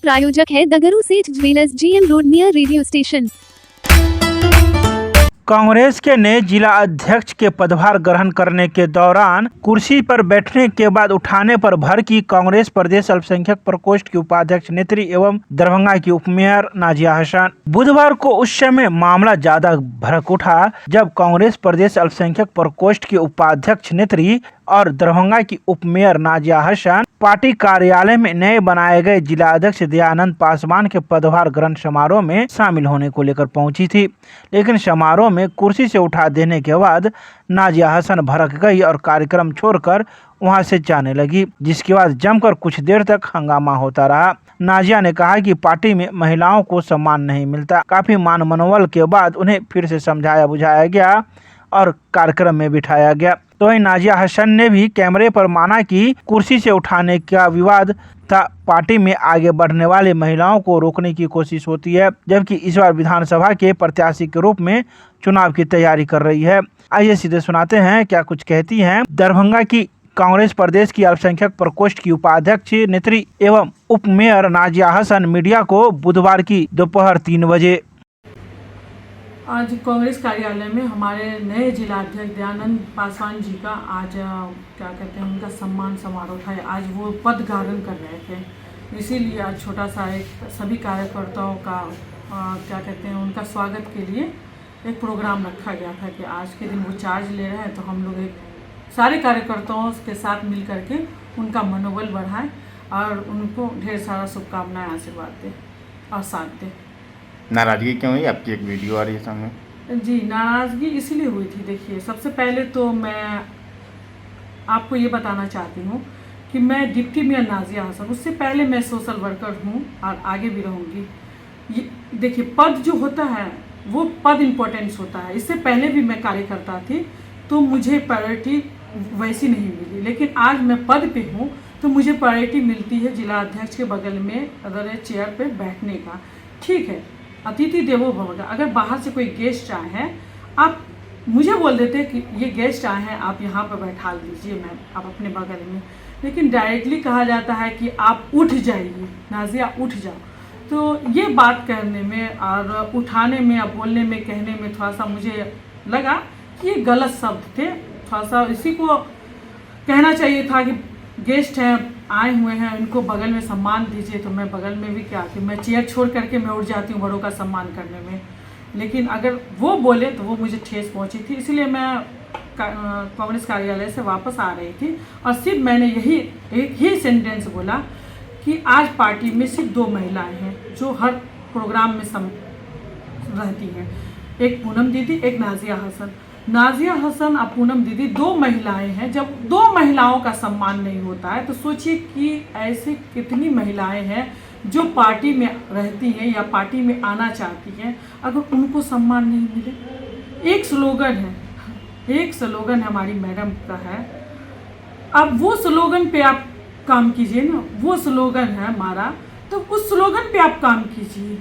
प्रायोजक है दगरू सेठ jewellers, GM road near radio station. Congress के नए जिला अध्यक्ष के पदभार ग्रहण करने के दौरान कुर्सी पर बैठने के बाद उठाने पर भर की कांग्रेस प्रदेश अल्पसंख्यक प्रकोष्ठ की उपाध्यक्ष नेत्री एवं दरभंगा की उपमेयर नाजिया हसन। बुधवार को उस समय मामला ज्यादा भड़क उठा जब कांग्रेस प्रदेश अल्पसंख्यक प्रकोष्ठ की उपाध्यक्ष नेत्री और दरभंगा की उपमेयर नाजिया हसन पार्टी कार्यालय में नए बनाए गए जिला अध्यक्ष दयानंद पासवान के पदभार ग्रहण समारोह में शामिल होने को लेकर पहुंची थी, लेकिन समारोह में कुर्सी से उठा देने के बाद नाजिया हसन भड़क गई और कार्यक्रम छोड़कर वहां से जाने लगी, जिसके बाद जमकर कुछ देर तक हंगामा होता रहा। नाजिया ने कहा कि पार्टी में महिलाओं को सम्मान नहीं मिलता। काफी मान मनोबल के बाद उन्हें फिर से समझाया बुझाया गया और कार्यक्रम में बिठाया गया। तो वहीं नाजिया हसन ने भी कैमरे पर माना कि कुर्सी से उठाने का विवाद था, पार्टी में आगे बढ़ने वाले महिलाओं को रोकने की कोशिश होती है, जबकि इस बार विधानसभा के प्रत्याशी के रूप में चुनाव की तैयारी कर रही है। आइए सीधे सुनाते हैं क्या कुछ कहती हैं दरभंगा की कांग्रेस प्रदेश की अल्पसंख्यक प्रकोष्ठ की उपाध्यक्ष नेत्री एवं उपमेयर नाजिया हसन मीडिया को बुधवार की दोपहर 3 बजे। आज कांग्रेस कार्यालय में हमारे नए जिला अध्यक्ष दयानंद पासवान जी का आज क्या कहते हैं उनका सम्मान समारोह था। आज वो पद ग्रहण कर रहे थे, इसीलिए आज छोटा सा एक सभी कार्यकर्ताओं का क्या कहते हैं उनका स्वागत के लिए एक प्रोग्राम रखा गया था कि आज के दिन वो चार्ज ले रहे हैं, तो हम लोग एक सारे कार्यकर्ताओं के साथ मिल करके उनका मनोबल बढ़ाएं और उनको ढेर सारा शुभकामनाएं आशीर्वाद दें और साथ दें। नाराज़गी क्यों हुई? आपकी एक वीडियो आ रही है सामने। जी, नाराज़गी इसलिए हुई थी। देखिए, सबसे पहले तो मैं आपको ये बताना चाहती हूँ कि मैं डिप्टी मेयर नाजिया हसन, उससे पहले मैं सोशल वर्कर हूँ और आगे भी रहूँगी। ये देखिए, पद जो होता है वो पद इम्पोर्टेंस होता है। इससे पहले भी मैं कार्यकर्ता थी तो मुझे प्रायोरिटी वैसी नहीं मिली, लेकिन आज मैं पद पे हूँ तो मुझे प्रायोरिटी मिलती है जिला अध्यक्ष के बगल में अगर चेयर पे बैठने का। ठीक है, अतिथि देवो भव। अगर बाहर से कोई गेस्ट आए हैं, आप मुझे बोल देते कि ये गेस्ट आए हैं, आप यहाँ पर बैठा लीजिए मैम, आप अपने बगल में, लेकिन डायरेक्टली कहा जाता है कि आप उठ जाइए, नाजिया उठ जाओ। तो ये बात करने में और उठाने में या बोलने में कहने में थोड़ा सा मुझे लगा कि ये गलत शब्द थे। थोड़ा सा इसी को कहना चाहिए था कि गेस्ट हैं, आए हुए हैं, इनको बगल में सम्मान दीजिए। तो मैं बगल में भी क्या कि मैं चेयर छोड़ करके मैं उठ जाती हूँ बड़ों का सम्मान करने में, लेकिन अगर वो बोले तो वो मुझे ठेस पहुँची थी। इसलिए मैं कांग्रेस कार्यालय से वापस आ रही थी और सिर्फ मैंने एक ही सेंटेंस बोला कि आज पार्टी में सिर्फ 2 महिलाएं हैं जो हर प्रोग्राम में रहती हैं, एक पूनम दीदी, एक नाजिया हसन। नाजिया हसन और पूनम दीदी 2 महिलाएं हैं। जब 2 महिलाओं का सम्मान नहीं होता है तो सोचिए कि ऐसे कितनी महिलाएं हैं जो पार्टी में रहती हैं या पार्टी में आना चाहती हैं, अगर उनको सम्मान नहीं मिले। एक स्लोगन है हमारी मैडम का है, अब वो स्लोगन पे आप काम कीजिए ना, वो स्लोगन है हमारा, तो उस स्लोगन पे आप काम कीजिए।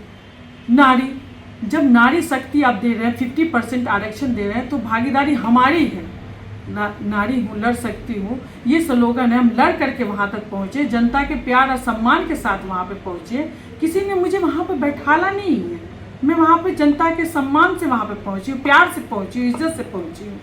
नारी, जब नारी शक्ति आप दे रहे हैं, 50% आरक्षण दे रहे हैं, तो भागीदारी हमारी है। नारी हूँ, लड़ सकती हूँ, ये स्लोगन है। हम लड़ करके वहाँ तक पहुँचे, जनता के प्यार और सम्मान के साथ वहाँ पे पहुँचे। किसी ने मुझे वहाँ पे बैठाला नहीं है, मैं वहाँ पे जनता के सम्मान से वहाँ पे पहुँची हूँ, प्यार से पहुँची हूँ, इज्जत से पहुँची हूँ।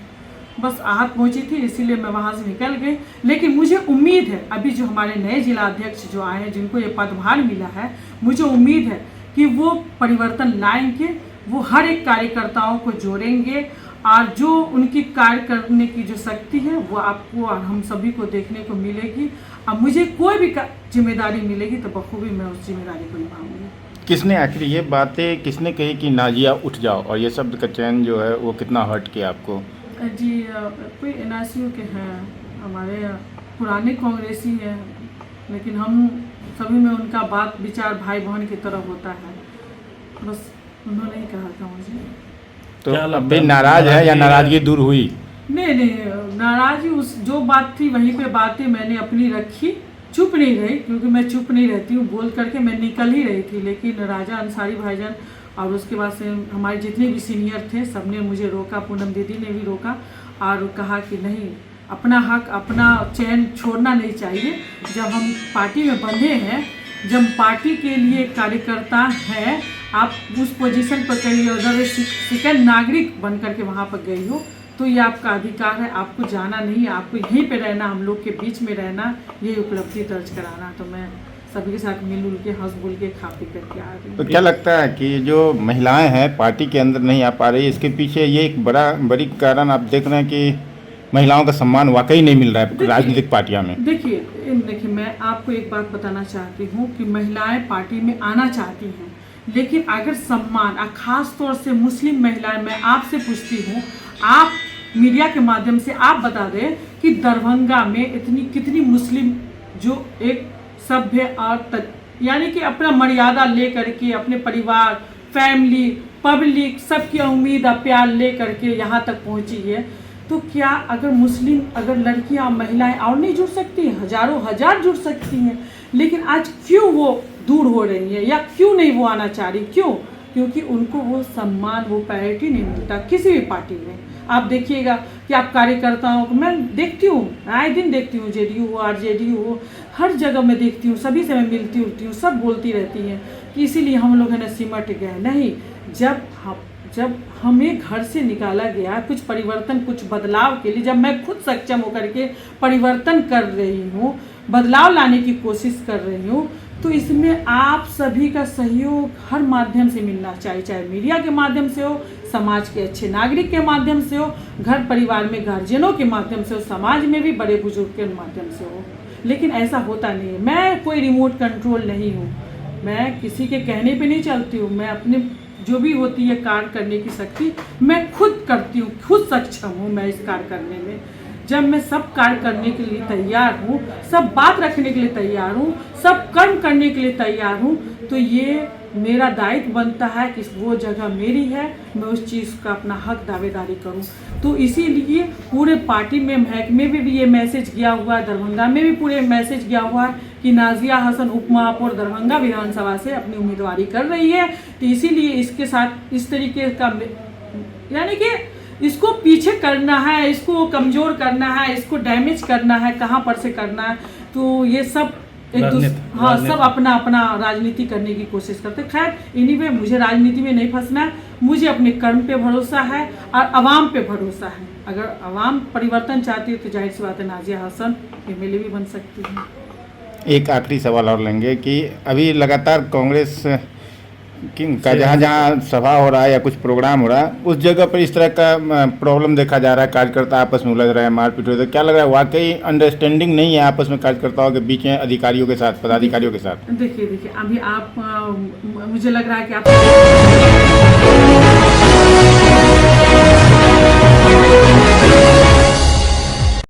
बस आहत पहुँची थी, इसीलिए मैं वहाँ से निकल गई। लेकिन मुझे उम्मीद है, अभी जो हमारे नए जिला अध्यक्ष जो आए हैं, जिनको ये पदभार मिला है, मुझे उम्मीद है कि वो परिवर्तन लाएंगे, वो हर एक कार्यकर्ताओं को जोड़ेंगे और जो उनकी कार्य करने की जो शक्ति है वो आपको और हम सभी को देखने को मिलेगी। अब मुझे कोई भी जिम्मेदारी मिलेगी तो बखूबी मैं उस जिम्मेदारी को निभाऊंगी। किसने आखिर ये बातें किसने कही कि नाजिया उठ जाओ, और ये शब्द का चयन जो है वो कितना हर्ट किया आपको? जी, कोई NRCU के हैं, हमारे पुराने कांग्रेसी हैं, लेकिन हम सभी में उनका बात विचार भाई बहन की तरह होता है। बस उन्होंने ही कहा था मुझे। तो अब भी नाराज है या नाराजगी दूर हुई? नहीं, नाराजगी उस जो बात थी वहीं पे बातें मैंने अपनी रखी, चुप नहीं रही, क्योंकि मैं चुप नहीं रहती हूँ, बोल करके मैं निकल ही रही थी। लेकिन राजा अंसारी भाईजान और उसके बाद से हमारे जितने भी सीनियर थे सबने मुझे रोका, पूनम दीदी ने भी रोका और कहा कि नहीं, अपना हक, अपना चयन छोड़ना नहीं चाहिए। जब हम पार्टी में बंधे हैं जब पार्टी के लिए कार्यकर्ता है, आप उस पोजीशन पर कहीं अगर सेकंड नागरिक बन करके वहाँ पर गई हो तो ये आपका अधिकार है, आपको जाना नहीं, आपको यहीं पे रहना, हम लोग के बीच में रहना, ये उपलब्धि दर्ज कराना। तो मैं सभी के साथ मिलजुल के हंस बोल के खा पी करके आ रही हूँ। तो क्या लगता है कि जो महिलाएं हैं पार्टी के अंदर नहीं आ पा रही, इसके पीछे ये एक बड़ी कारण आप देख रहे हैं कि महिलाओं का सम्मान वाकई नहीं मिल रहा है राजनीतिक पार्टियों में? देखिए मैं आपको एक बात बताना चाहती हूँ कि महिलाएं पार्टी में आना चाहती हैं, लेकिन अगर सम्मान, खास तौर से मुस्लिम महिलाएं, मैं आपसे पूछती हूँ, आप मीडिया के माध्यम से आप बता दें कि दरभंगा में कितनी मुस्लिम जो एक सभ्य और यानी कि अपना मर्यादा ले करके अपने परिवार, फैमिली, पब्लिक सबकी उम्मीद और प्यार ले करके यहाँ तक पहुँची है, तो क्या अगर लड़कियाँ महिलाएं और नहीं जुड़ सकती हैं? हजारों हजार जुड़ सकती हैं, लेकिन आज क्यों वो दूर हो रही है या क्यों नहीं वो आना चाह रही? क्यों? क्योंकि उनको वो सम्मान, वो प्रायोरिटी नहीं मिलता किसी भी पार्टी में। आप देखिएगा कि आप कार्यकर्ताओं को, मैं देखती हूँ, आए दिन देखती हूँ, जेडीयू हो, आरजेडी हो, हर जगह मैं देखती हूँ, सभी से मैं मिलती उठती हूँ, सब बोलती रहती हैं कि इसीलिए हम लोग है ना सिमट गए। नहीं, जब हमें घर से निकाला गया कुछ परिवर्तन, कुछ बदलाव के लिए, जब मैं खुद सक्षम होकर के परिवर्तन कर रही हूँ, बदलाव लाने की कोशिश कर रही हूँ, तो इसमें आप सभी का सहयोग हर माध्यम से मिलना चाहिए, चाहे मीडिया के माध्यम से हो, समाज के अच्छे नागरिक के माध्यम से हो, घर परिवार में गार्जियनों के माध्यम से हो, समाज में भी बड़े बुजुर्ग के माध्यम से हो। लेकिन ऐसा होता नहीं है। मैं कोई रिमोट कंट्रोल नहीं हूँ, मैं किसी के कहने पे नहीं चलती हूँ। मैं अपने जो भी होती है कार्य करने की शक्ति मैं खुद करती हूँ, खुद सक्षम हूँ मैं इस कार्य करने में। जब मैं सब कार्य करने के लिए तैयार हूँ, सब बात रखने के लिए तैयार हूँ, सब कर्म करने के लिए तैयार हूँ, तो ये मेरा दायित्व बनता है कि वो जगह मेरी है, मैं उस चीज़ का अपना हक दावेदारी करूँ। तो इसीलिए पूरे पार्टी में, महकमे में भी ये मैसेज गया हुआ है, दरभंगा में भी पूरे मैसेज गया हुआ है कि नाजिया हसन उप महापौर दरभंगा विधानसभा से अपनी उम्मीदवारी कर रही है। तो इसीलिए इसके साथ इस तरीके का, यानी कि इसको पीछे करना है, इसको कमज़ोर करना है, इसको डैमेज करना है, कहाँ पर से करना है, तो ये सब सब अपना अपना राजनीति करने की कोशिश करते। खैर एनीवे, मुझे राजनीति में नहीं फंसना है, मुझे अपने कर्म पे भरोसा है और आवाम पे भरोसा है। अगर आवाम परिवर्तन चाहती है तो जाहिर सी बात है नाजिया हसन एमएलए भी बन सकती है। एक आखिरी सवाल और लेंगे कि अभी लगातार कांग्रेस का जहाँ सभा हो रहा है या कुछ प्रोग्राम हो रहा है, उस जगह पर इस तरह का प्रॉब्लम देखा जा रहा है, कार्यकर्ता आपस में उलझ रहे हैं, मारपीट हो रही है। क्या लग रहा है वाकई अंडरस्टैंडिंग नहीं है आपस में कार्यकर्ताओं के बीच में, अधिकारियों के साथ, पदाधिकारियों के साथ? देखिए अभी आप, मुझे लग रहा है कि आप